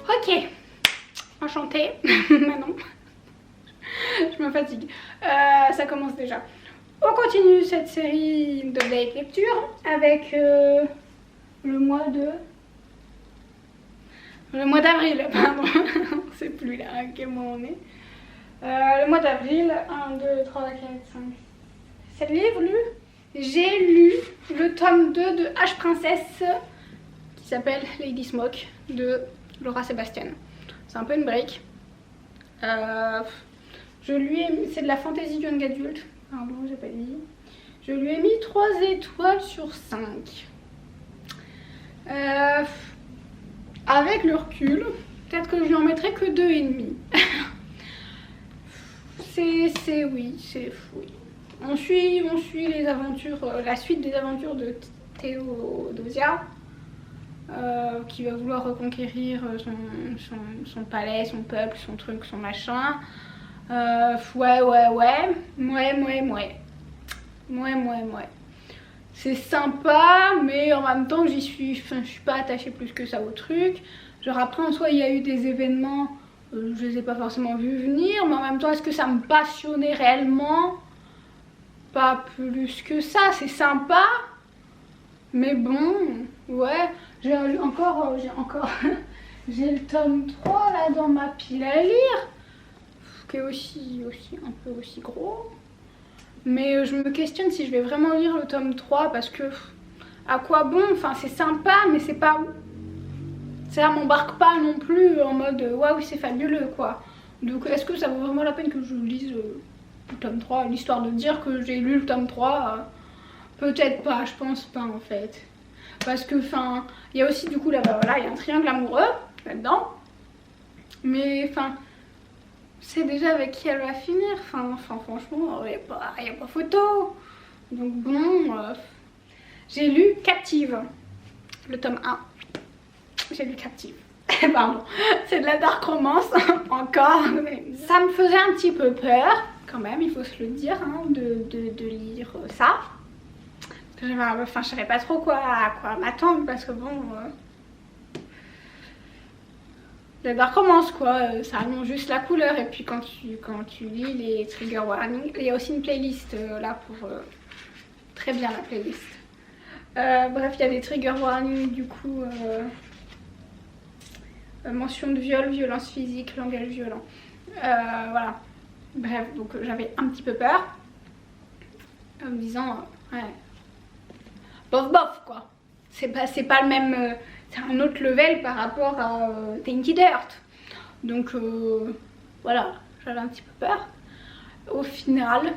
Ok, enchantée. Maintenant, je me fatigue. Ça commence déjà. On continue cette série de date lecture avec le mois d'avril, pardon. On sait plus là à quel mois on est. Le mois d'avril, 1, 2, 3, 4, 5, 7 livres lus. J'ai lu le tome 2 de H Princesse qui s'appelle Lady Smoke de Laura Sebastian. C'est un peu une break. C'est de la fantasy young adulte. Pardon, j'ai pas dit. Je lui ai mis 3 étoiles sur 5. Avec le recul, peut-être que je lui en mettrais que 2,5. Oui. On suit les aventures, la suite des aventures de Théodosia, qui va vouloir reconquérir son palais, son peuple, son truc, son machin. Ouais. C'est sympa, mais en même temps, je suis pas attachée plus que ça au truc. Genre après, en soi, il y a eu des événements, je les ai pas forcément vus venir, mais en même temps, est-ce que ça me passionnait réellement? Pas plus que ça, c'est sympa, mais bon, ouais. J'ai encore j'ai le tome 3 là dans ma pile à lire, qui est aussi un peu aussi gros. Mais je me questionne si je vais vraiment lire le tome 3 parce que à quoi bon? Enfin, c'est sympa, mais c'est pas... Ça m'embarque pas non plus en mode waouh, c'est fabuleux quoi. Donc est-ce que ça vaut vraiment la peine que je lise le tome 3, l'histoire de dire que j'ai lu le tome 3? Peut-être pas, je pense pas en fait. Parce que enfin, il y a aussi du coup là, voilà, il y a un triangle amoureux là-dedans. Mais enfin, c'est déjà avec qui elle va finir. Enfin franchement, il n'y a pas photo. Donc bon, j'ai lu Captive, le tome 1. J'ai lu Captive. Pardon, c'est de la dark romance encore. Ça me faisait un petit peu peur quand même, il faut se le dire, hein, de lire ça. Enfin, je savais pas trop à quoi m'attendre parce que bon... la dark romance quoi, ça annonce juste la couleur et puis quand tu lis les trigger warnings, il y a aussi une playlist là pour... très bien la playlist. Bref, il y a des trigger warnings du coup... mention de viol, violence physique, langage violent. Voilà. Bref, donc j'avais un petit peu peur. En me disant, ouais. Bof quoi. C'est pas le même... c'est un autre level par rapport à Tainted Dirt. Donc voilà, j'avais un petit peu peur. Au final...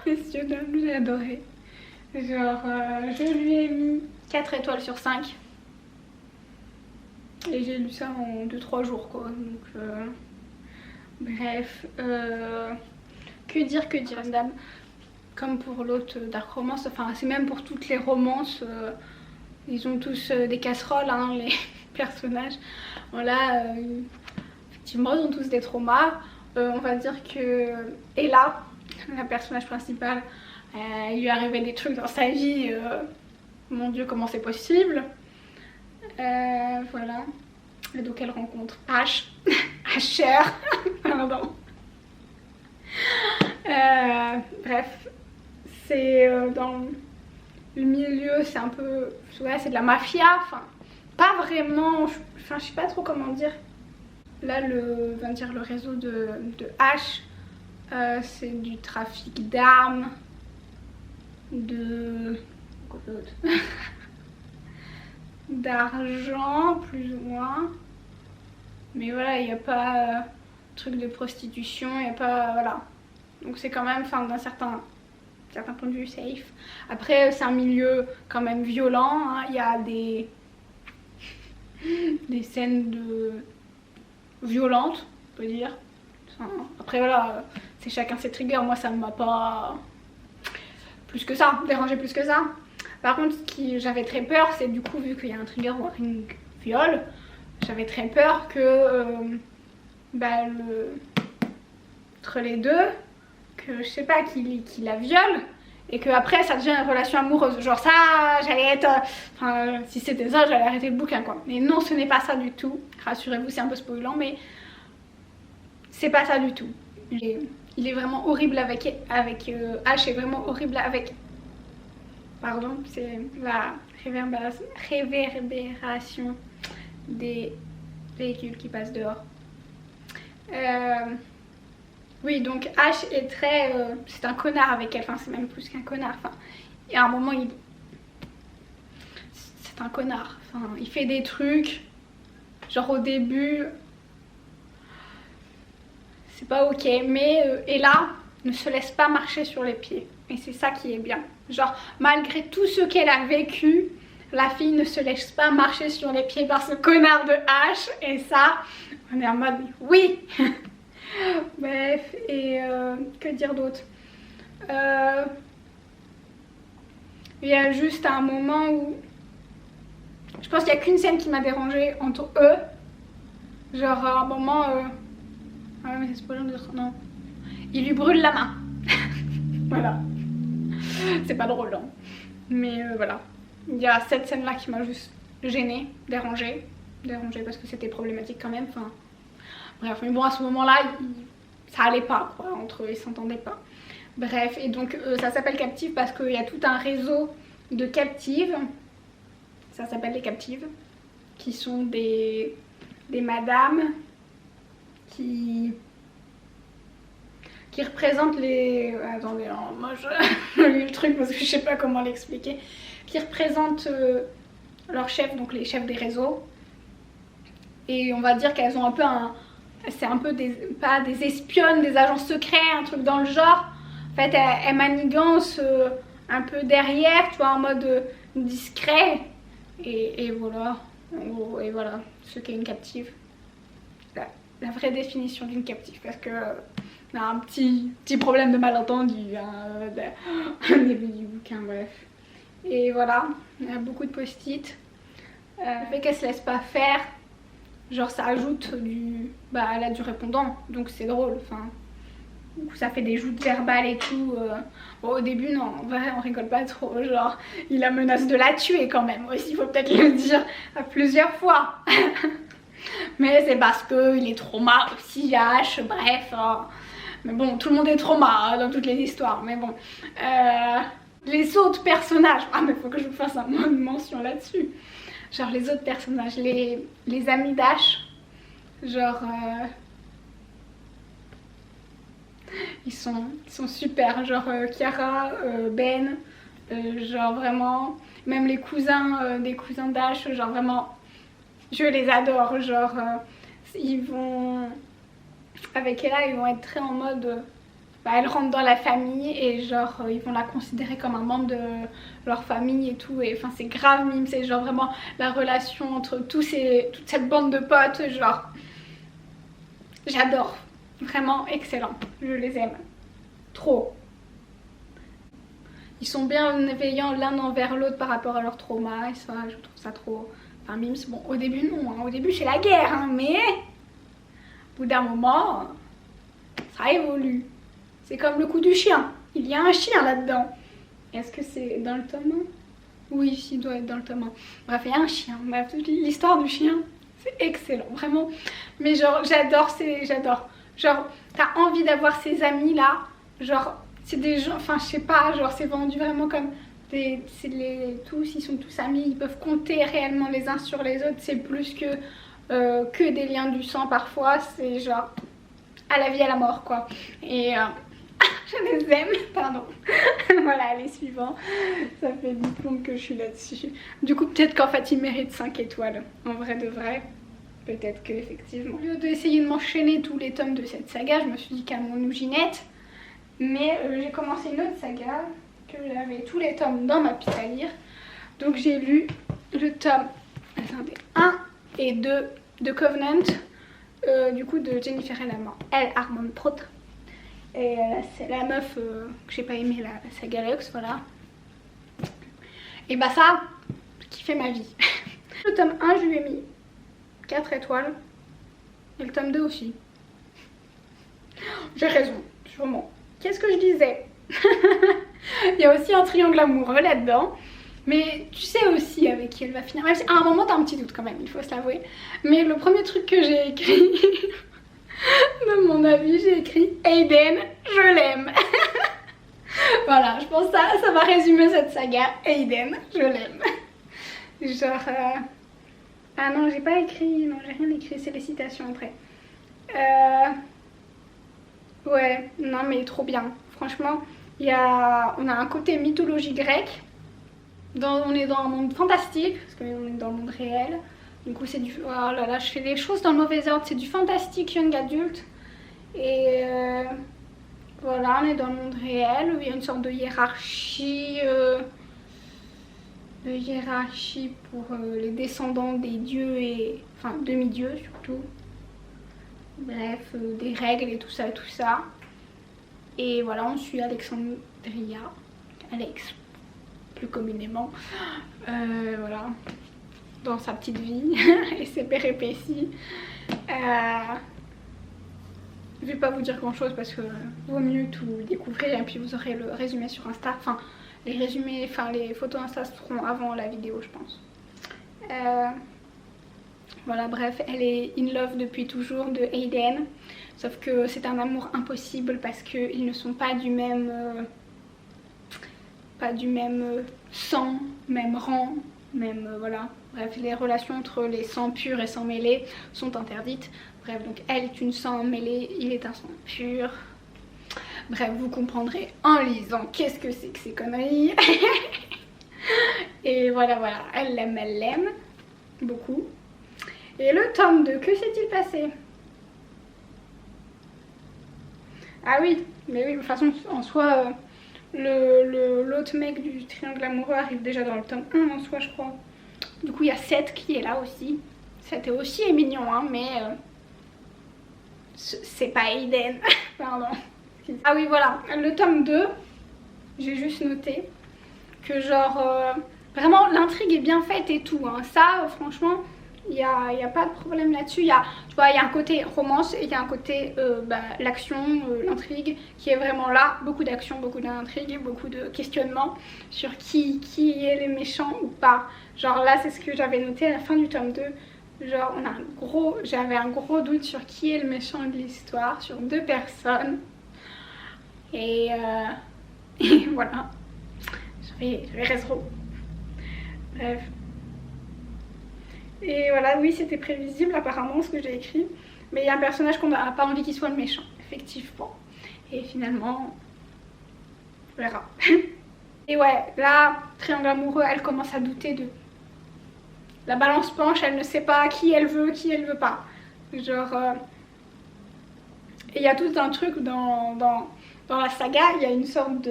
Messieurs, dames, j'ai adoré. Genre, je lui ai mis 4 étoiles sur 5. Et j'ai lu ça en 2-3 jours quoi. Donc bref, que dire dame. Comme pour l'autre dark romance, enfin c'est même pour toutes les romances, ils ont tous des casseroles hein, les personnages. Voilà, effectivement ils ont tous des traumas. On va dire que Ella, la personnage principale, il lui arrivait des trucs dans sa vie, mon dieu comment c'est possible. Voilà. Et donc elle rencontre Asher. Pardon. Bref, c'est dans le milieu, c'est un peu... Ouais, c'est de la mafia. Enfin, pas vraiment... Enfin, je sais pas trop comment dire. Là, le réseau de H, c'est du trafic d'armes, d'argent plus ou moins, mais voilà, il n'y a pas truc de prostitution, il n'y a pas, voilà, donc c'est quand même, enfin d'un certain point de vue safe. Après c'est un milieu quand même violent, hein. Il y a des scènes violentes, on peut dire. Enfin, après voilà, c'est chacun ses triggers, moi ça ne m'a pas plus que ça, dérangé plus que ça. Par contre, ce qui j'avais très peur, c'est du coup, vu qu'il y a un trigger warning viol, j'avais très peur que entre les deux, que je sais pas, qu'il la viole et que après ça devient une relation amoureuse. Genre ça, j'allais être... Enfin, si c'était ça, j'allais arrêter le bouquin quoi. Mais non, ce n'est pas ça du tout. Rassurez-vous, c'est un peu spoilant, mais c'est pas ça du tout. Il est vraiment horrible avec H est vraiment horrible avec... Pardon, c'est la réverbération des véhicules qui passent dehors. Oui, donc H est très... c'est un connard avec elle, enfin c'est même plus qu'un connard. Enfin, il y a un moment, c'est un connard. Enfin, il fait des trucs, genre au début, c'est pas ok, mais Ella ne se laisse pas marcher sur les pieds. Et c'est ça qui est bien. Genre, malgré tout ce qu'elle a vécu, la fille ne se laisse pas marcher sur les pieds par ce connard de H. Et ça, on est en mode oui. Bref, et que dire d'autre? Il y a juste un moment où... Je pense qu'il n'y a qu'une scène qui m'a dérangée entre eux. Genre, à un moment... Ah ouais, mais c'est spoilant de dire ça, non. Il lui brûle la main. Voilà. C'est pas drôle, hein. Mais voilà. Il y a cette scène-là qui m'a juste gênée, dérangée parce que c'était problématique quand même. Enfin, bref, mais bon, à ce moment-là, ça allait pas, quoi. Entre eux, ils s'entendaient pas. Bref, et donc ça s'appelle Captive parce qu'il y a tout un réseau de captives. Ça s'appelle les captives, qui sont des madames qui représentent les... Attendez, hein, moi je lis le truc parce que je sais pas comment l'expliquer. Qui représentent leurs chefs, donc les chefs des réseaux. Et on va dire qu'elles ont un peu un... C'est un peu des... pas des espionnes, des agents secrets, un truc dans le genre. En fait, elles manigancent un peu derrière, tu vois, en mode discret. Et voilà. En gros, et voilà ce qu'est une captive. La vraie définition d'une captive, parce que on a un petit problème de malentendu au début du bouquin, bref. Et voilà, il y a beaucoup de post-it. Le fait qu'elle se laisse pas faire, genre ça ajoute du... Bah elle a du répondant, donc c'est drôle, enfin... Ça fait des joutes verbales et tout. Bon, au début, non, en vrai, on rigole pas trop. Genre, il la menace de la tuer quand même. Aussi, il faut peut-être le dire à plusieurs fois. Mais c'est parce qu'il est trauma aussi, H, bref. Mais bon, tout le monde est trauma dans toutes les histoires. Mais bon, les autres personnages... Ah, mais faut que je vous fasse une mention là-dessus. Genre, les autres personnages, les amis d'H, genre... Ils sont super, genre Kiara, Ben, genre vraiment, même les cousins des cousins d'Ash, genre vraiment, je les adore, genre ils vont, avec Ella, ils vont être très en mode, bah, elle rentre dans la famille et genre ils vont la considérer comme un membre de leur famille et tout, et enfin c'est grave mime, c'est genre vraiment la relation entre toute cette bande de potes, genre, j'adore. Vraiment excellent, je les aime trop. Ils sont bienveillants l'un envers l'autre par rapport à leur trauma, et ça, je trouve ça trop... Enfin, mimes, bon, au début non, hein. Au début c'est la guerre, hein, mais au bout d'un moment, ça évolue. C'est comme le coup du chien, il y a un chien là-dedans. Est-ce que c'est dans le tome 1? Oui, il doit être dans le tome 1. Bref, il y a un chien, bref, l'histoire du chien, c'est excellent, vraiment. Mais genre, j'adore. Genre, t'as envie d'avoir ces amis là, genre, c'est des gens, enfin, je sais pas, genre, c'est vendu vraiment comme ils sont tous amis, ils peuvent compter réellement les uns sur les autres, c'est plus que des liens du sang parfois, c'est genre, à la vie, à la mort, quoi. Et je les aime, pardon. Voilà, allez, suivant. Ça fait 10 plombes que je suis là-dessus. Du coup, peut-être qu'en fait, il mérite 5 étoiles, en vrai de vrai. Peut-être que effectivement. Au lieu d'essayer de m'enchaîner tous les tomes de cette saga, je me suis dit calmons-nous Ginette. Mais j'ai commencé une autre saga, que j'avais tous les tomes dans ma pile à lire. Donc j'ai lu le tome 1 et 2 de Covenant, du coup de Jennifer L. Harmon Protre. Et c'est la meuf que j'ai pas aimé, la saga Lux, voilà. Et bah ça, qui fait ma vie. Le tome 1, je lui ai mis 4 étoiles. Et le tome 2 aussi. J'ai raison, sûrement. Qu'est-ce que je disais? Il y a aussi un triangle amoureux là-dedans. Mais tu sais aussi avec qui elle va finir. Même si à un moment t'as un petit doute quand même, il faut se l'avouer. Mais le premier truc que j'ai écrit, de mon avis, j'ai écrit Aiden, je l'aime. Voilà, je pense que ça va résumer cette saga. Aiden, je l'aime. Genre... Ah non, j'ai pas écrit, non, j'ai rien écrit, c'est les citations après. Ouais, non mais trop bien. Franchement, on a un côté mythologie grecque. On est dans un monde fantastique, parce qu'on est dans le monde réel. Du coup, c'est du... Oh là là, je fais des choses dans le mauvais ordre. C'est du fantastique young adulte. Et voilà, on est dans le monde réel où il y a une sorte de hiérarchie. Pour les descendants des dieux et... Enfin, demi-dieux surtout. Bref, des règles et tout ça, tout ça. Et voilà, on suit Alexandria. Alex, plus communément. Voilà. Dans sa petite vie et ses péripéties. Je vais pas vous dire grand chose parce que vaut mieux tout découvrir et puis vous aurez le résumé sur Insta. Enfin, les photos Insta seront avant la vidéo, je pense. Voilà, bref, elle est in love depuis toujours de Aiden. Sauf que c'est un amour impossible parce qu'ils ne sont pas du même sang, même rang, même voilà. Bref, les relations entre les sangs purs et sangs mêlés sont interdites. Bref, donc elle est une sang mêlée, il est un sang pur. Bref, vous comprendrez en lisant qu'est-ce que c'est que ces conneries. Et voilà, elle l'aime beaucoup. Et le tome 2, que s'est-il passé? Ah oui, mais oui, de toute façon, en soi, l'autre mec du triangle amoureux arrive déjà dans le tome 1 en soi, je crois. Du coup, il y a Seth qui est là aussi. Seth aussi est mignon, hein, mais c'est pas Aiden. Pardon. Ah oui, voilà, le tome 2, j'ai juste noté que genre, vraiment l'intrigue est bien faite et tout, hein. Ça, franchement, il n'y a pas de problème là-dessus. Tu vois, il y a un côté romance et il y a un côté l'action, l'intrigue qui est vraiment là. Beaucoup d'action, beaucoup d'intrigue, beaucoup de questionnements sur qui est les méchants ou pas. Genre là, c'est ce que j'avais noté à la fin du tome 2. Genre, j'avais un gros doute sur qui est le méchant de l'histoire, sur 2 personnes. Et voilà. J'avais raison. Bref. Et voilà, oui, c'était prévisible apparemment ce que j'ai écrit. Mais il y a un personnage qu'on n'a pas envie qu'il soit le méchant, effectivement. Et finalement, on verra. Et ouais, là, triangle amoureux, elle commence à douter de... La balance penche, elle ne sait pas qui elle veut pas. Genre... Et il y a tout un truc dans la saga, il y a une sorte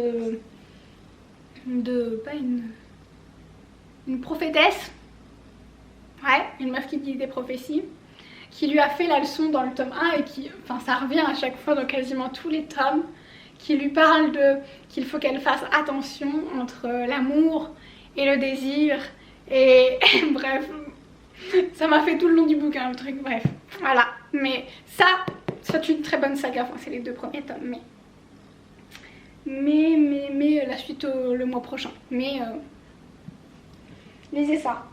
pas une prophétesse. Ouais, une meuf qui dit des prophéties, qui lui a fait la leçon dans le tome 1 et qui, enfin ça revient à chaque fois dans quasiment tous les tomes, qui lui parle qu'il faut qu'elle fasse attention entre l'amour et le désir et bref, ça m'a fait tout le long du bouquin le truc, bref, voilà. Mais ça, c'est une très bonne saga, enfin c'est les 2 premiers tomes, mais la suite le mois prochain, mais lisez ça.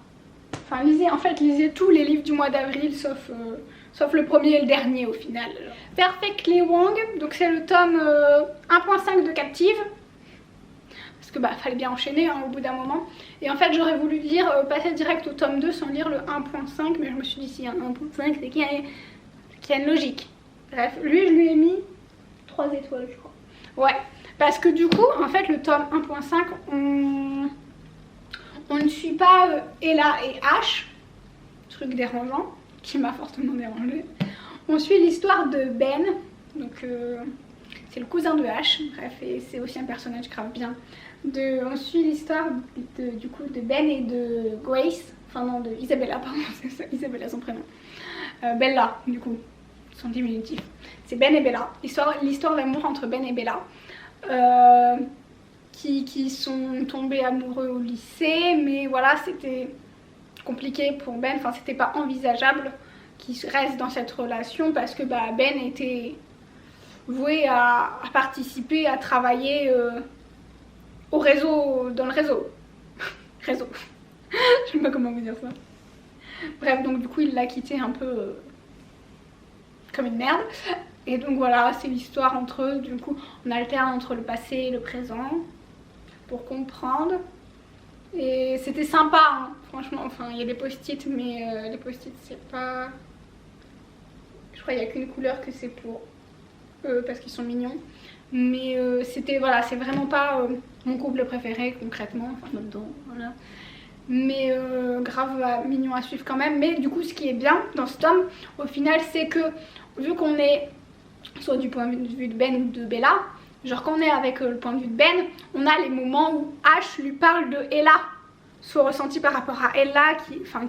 Enfin, lisez tous les livres du mois d'avril, sauf le premier et le dernier au final. Perfectly Wrong, donc c'est le tome 1.5 de Captive. Parce que fallait bien enchaîner hein, au bout d'un moment. Et en fait, j'aurais voulu passer direct au tome 2 sans lire le 1.5, mais je me suis dit si un 1.5, c'est qu'il y a une logique. Bref, lui, je lui ai mis 3 étoiles, je crois. Ouais, parce que du coup, en fait, le tome 1.5, on ne suit pas Ella et Ash, truc dérangeant, qui m'a fortement dérangé. On suit l'histoire de Ben, donc c'est le cousin de Ash, bref, et c'est aussi un personnage grave bien. On suit l'histoire du coup de Ben et de Grace, enfin non, de Isabella, pardon, c'est ça, Isabella son prénom. Bella, du coup, son diminutif. C'est Ben et Bella, l'histoire d'amour entre Ben et Bella. Qui sont tombés amoureux au lycée, mais voilà, c'était compliqué pour Ben, enfin c'était pas envisageable qu'il reste dans cette relation parce que Ben était voué à participer, à travailler au réseau, dans le réseau. Réseau. Je sais pas comment vous dire ça. Bref, donc du coup il l'a quitté un peu comme une merde. Et donc voilà, c'est l'histoire entre eux. Du coup on alterne entre le passé et le présent pour comprendre. Et c'était sympa, hein, franchement. Enfin, il y a des post-it, mais les post-it c'est pas... Je crois qu'il n'y a qu'une couleur que c'est pour eux parce qu'ils sont mignons. Mais c'était, voilà, c'est vraiment pas mon couple préféré concrètement. Enfin, même temps, voilà. Mais grave mignon à suivre quand même. Mais du coup ce qui est bien dans ce tome au final, c'est que vu qu'on est soit du point de vue de Ben ou de Bella, genre quand on est avec le point de vue de Ben, on a les moments où Ash lui parle de Ella, soit ressenti par rapport à Ella,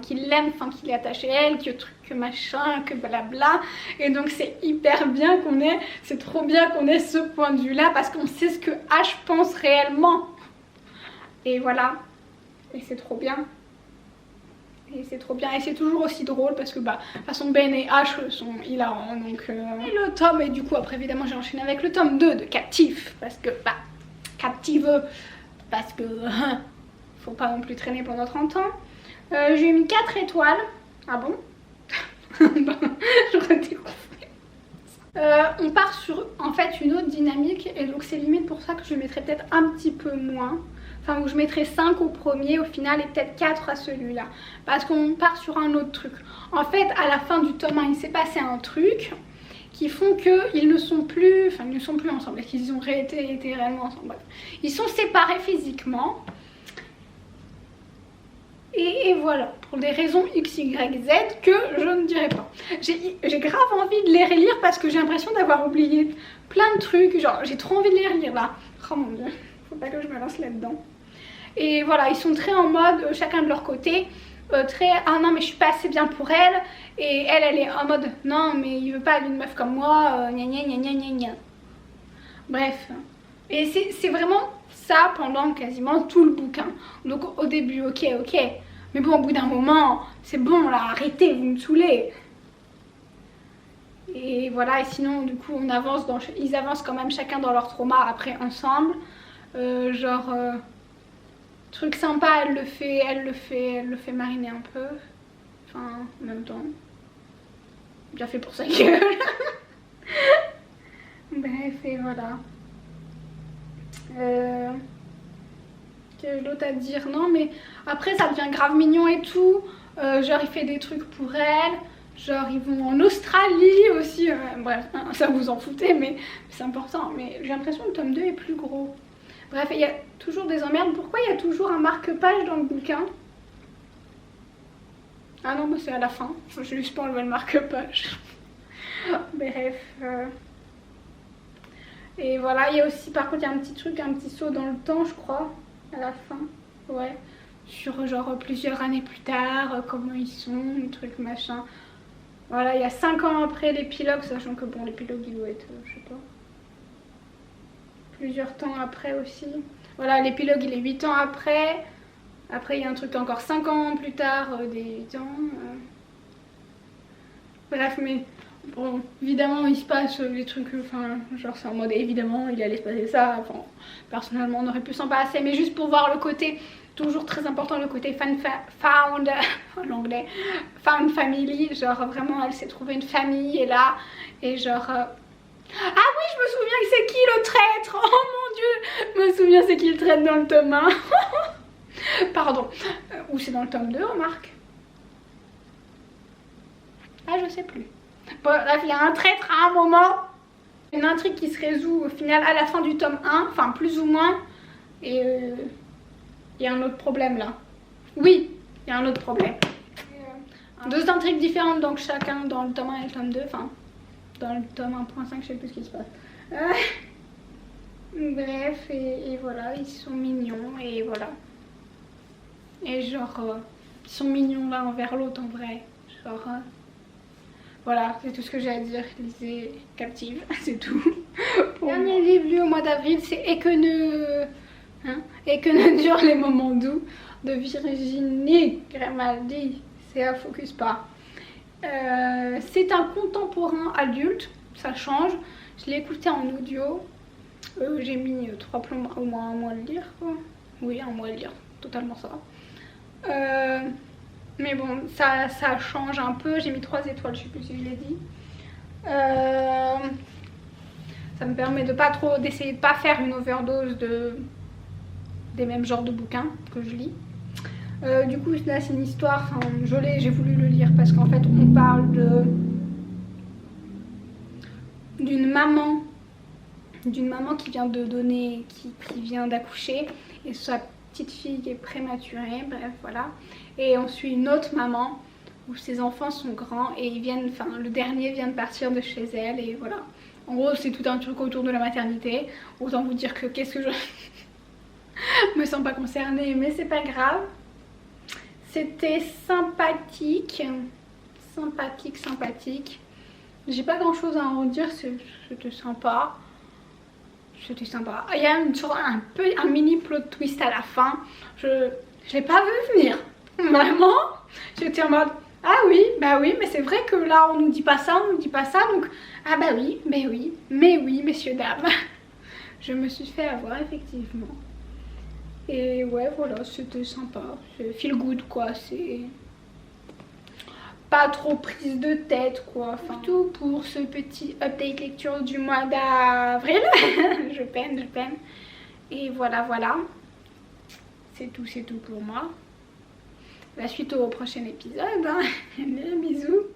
qu'il l'aime, qu'il est attaché à elle, que machin, que blabla. Et donc c'est hyper bien qu'on ait, c'est trop bien qu'on ait ce point de vue là parce qu'on sait ce que Ash pense réellement. Et voilà. Et c'est trop bien. Et c'est trop bien. Et c'est toujours aussi drôle parce que bah, de toute façon Ben et Ash sont hilarants. Donc, Et le tome, et du coup après évidemment j'ai enchaîné avec le tome 2 de Captif. Parce que, bah, captiveux. Parce que, faut pas non plus traîner pendant 30 ans. J'ai mis 4 étoiles. Ah bon? J'aurais découvert. On part sur en fait une autre dynamique. Et donc c'est limite pour ça que je mettrais peut-être un petit peu moins. Enfin, où je mettrais 5 au premier au final et peut-être 4 à celui-là. Parce qu'on part sur un autre truc. En fait, à la fin du tome 1, il s'est passé un truc qui font qu'ils ne sont plus... Enfin, ils ne sont plus ensemble. Est-ce qu'ils ont été réellement ensemble? Bref. Ils sont séparés physiquement. Et voilà, pour des raisons X, Y, Z que je ne dirai pas. J'ai grave envie de les relire parce que j'ai l'impression d'avoir oublié plein de trucs. Genre, j'ai trop envie de les relire là. Oh mon dieu, faut pas que je me lance là-dedans. Et voilà, ils sont très en mode, chacun de leur côté, très ah non mais je suis pas assez bien pour elle. Et elle est en mode non mais il veut pas d'une meuf comme moi, gna gna gna gna gna gna. Bref. Et c'est vraiment ça pendant quasiment tout le bouquin. Donc au début, ok. Mais bon, au bout d'un moment, c'est bon là, arrêtez, vous me saoulez. Et voilà, et sinon du coup on avance ils avancent quand même chacun dans leur trauma après ensemble. Truc sympa, elle le fait mariner un peu. Enfin, en même temps, bien fait pour sa gueule. Bref, et voilà. Quel autre à dire? Non, mais après ça devient grave mignon et tout. Genre il fait des trucs pour elle. Genre ils vont en Australie aussi. Bref, ça vous en foutez, mais c'est important. Mais j'ai l'impression que le tome 2 est plus gros. Bref, il y a toujours des emmerdes. Pourquoi il y a toujours un marque-page dans le bouquin? Ah non, mais c'est à la fin. Je vais juste pas enlever le marque-page. Bref. Et voilà, il y a aussi, par contre, il y a un petit truc, un petit saut dans le temps, je crois, à la fin. Ouais. Sur genre plusieurs années plus tard, comment ils sont, le truc machin. Voilà, il y a 5 ans après l'épilogue, sachant que bon, l'épilogue il doit être, je sais pas, plusieurs temps après aussi. Voilà, l'épilogue il est 8 ans après. Après il y a un truc encore 5 ans plus tard, des 8 ans. Bref, mais bon, évidemment il se passe des trucs, enfin, genre c'est en mode évidemment il allait se passer ça. Enfin, personnellement on aurait pu s'en passer, mais juste pour voir le côté, toujours très important, le côté found, en anglais, found family, genre vraiment elle s'est trouvée une famille et là, et genre... Ah oui, je me souviens que c'est qui le traître. Oh mon dieu, je me souviens c'est qui le traître dans le tome 1. Pardon, ou c'est dans le tome 2, remarque. Ah, je sais plus. Bon, bref, il y a un traître à un moment. Une intrigue qui se résout au final à la fin du tome 1, enfin plus ou moins. Et il y a un autre problème là. Oui, il y a un autre problème. Deux intrigues différentes donc chacun dans le tome 1 et le tome 2, enfin dans le tome 1.5, je sais plus ce qui se passe. Bref, et voilà, ils sont mignons et voilà. Et genre, ils sont mignons l'un envers l'autre en vrai. Genre, voilà, c'est tout ce que j'ai à dire. Lisez Captive, c'est tout. Dernier livre lu au mois d'avril, c'est Et que ne durent les moments doux de Virginie Grimaldi. C'est à Focus Pas. C'est un contemporain adulte, ça change. Je l'ai écouté en audio. J'ai mis 3 plombs, au moins un mois à le lire quoi. Oui, un mois à le lire, totalement ça. Mais bon, ça change un peu. J'ai mis 3 étoiles, je sais plus si je l'ai dit. Ça me permet de pas trop, d'essayer de pas faire une overdose des mêmes genres de bouquins que je lis. Du coup là c'est une histoire, enfin, j'ai voulu le lire parce qu'en fait on parle d'une maman qui vient de donner, qui vient d'accoucher, et sa petite fille qui est prématurée, bref voilà. Et on suit une autre maman où ses enfants sont grands et ils viennent, enfin le dernier vient de partir de chez elle et voilà. En gros c'est tout un truc autour de la maternité. Autant vous dire que qu'est-ce que je me sens pas concernée, mais c'est pas grave. C'était sympathique. J'ai pas grand chose à en dire, c'était sympa. C'était sympa. Il y a un mini plot twist à la fin. Je l'ai pas vu venir. Vraiment. J'étais en mode ah oui, bah oui, mais c'est vrai que là on nous dit pas ça, donc ah bah oui, mais oui, messieurs, dames. Je me suis fait avoir effectivement. Et ouais, voilà, c'était sympa. C'est feel good quoi, c'est pas trop prise de tête quoi. Enfin, tout pour ce petit update lecture du mois d'avril. je peine. Et voilà. C'est tout pour moi. La suite au prochain épisode. Hein. Bisous.